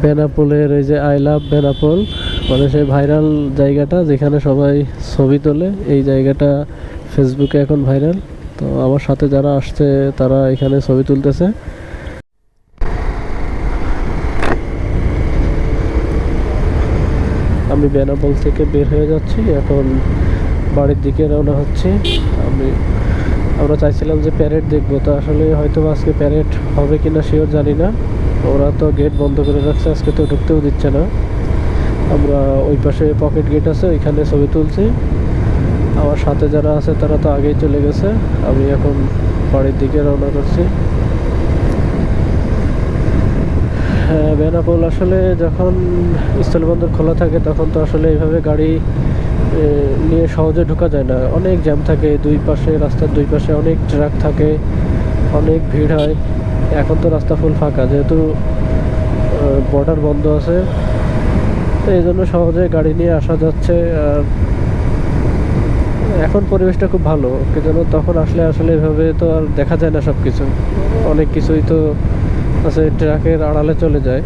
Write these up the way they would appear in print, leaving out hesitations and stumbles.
বেনাপোলের এই যে I love Benapole, মানে সেই ভাইরাল জায়গাটা যেখানে সবাই ছবি তোলে, এই জায়গাটা ফেসবুকে এখন ভাইরাল। তো আমার সাথে যারা আসছে তারা এখানে ছবি তুলতেছে। আমি বেনাপোল থেকে বের হয়ে যাচ্ছি, এখন বাড়ির দিকে রওনা হচ্ছি। আমরা চাইছিলাম যে প্যারেড দেখবো, তো আসলে হয়তো আজকে প্যারেড হবে কিনা শিওর জানি না। ওরা তো গেট বন্ধ করে রাখছে, আজকে তো ঢুকতেও দিচ্ছে না। আমরা ওই পাশে পকেট গেট আছে, ওইখানে ছবি তুলছি। আমার সাথে যারা আছে তারা তো আগেই চলে গেছে। আমি এখন বাড়ির দিকে রওনা করছি। হ্যাঁ, বেনাপোল আসলে যখন স্থলবন্দর খোলা থাকে তখন তো আসলে এইভাবে গাড়ি নিয়ে সহজে ঢোকা যায় না, অনেক জ্যাম থাকে দুই পাশে, রাস্তার দুই পাশে অনেক ট্রাক থাকে, অনেক ভিড় হয়। এখন তো রাস্তা ফুল ফাঁকা, যেহেতু বর্ডার বন্ধ আছে, তো এই জন্য সহজে গাড়ি নিয়ে আসা যাচ্ছে। আর এখন পরিবেশটা খুব ভালো, কিন্তু তখন আসলে এভাবে তো আর দেখা যায় না সব কিছু, অনেক কিছুই তো আছে ট্রাকের আড়ালে চলে যায়।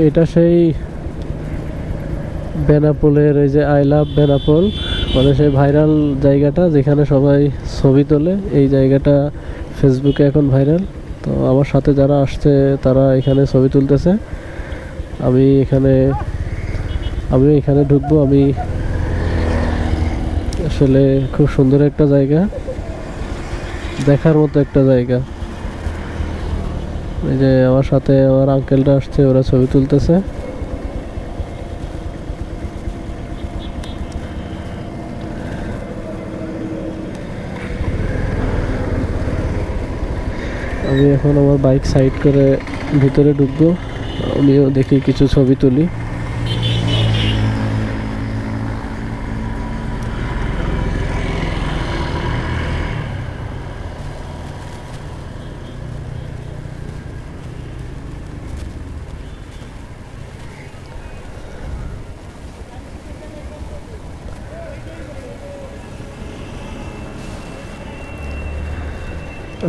এটা সেই বেনাপোলের এই যে আই লাভ বেনাপোল, মানে সেই ভাইরাল জায়গাটা যেখানে সবাই ছবি তোলে, এই জায়গাটা ফেসবুকে এখন ভাইরাল। তো আমার সাথে যারা আসছে তারা এখানে ছবি তুলতেছে। আমিও এখানে ঢুকবো। আসলে খুব সুন্দর একটা জায়গা, দেখার মতো একটা জায়গা। এই যে আমার সাথে আমার আঙ্কেলরা আসছে, ওরা ছবি তুলতেছে। আমি এখন আমার বাইক সাইড করে ভিতরে ঢুকবো, আমিও দেখি কিছু ছবি তুলি।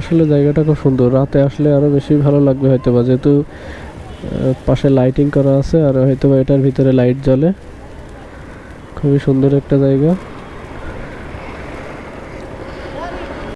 আসলে জায়গাটা খুব সুন্দর, রাতে আসলে আরো বেশি ভালো লাগবে হয়তো বা, যেহেতু পাশে লাইটিং করা আছে আর হয়তো বা এটার ভিতরে লাইট জ্বলে। খুবই সুন্দর একটা জায়গা।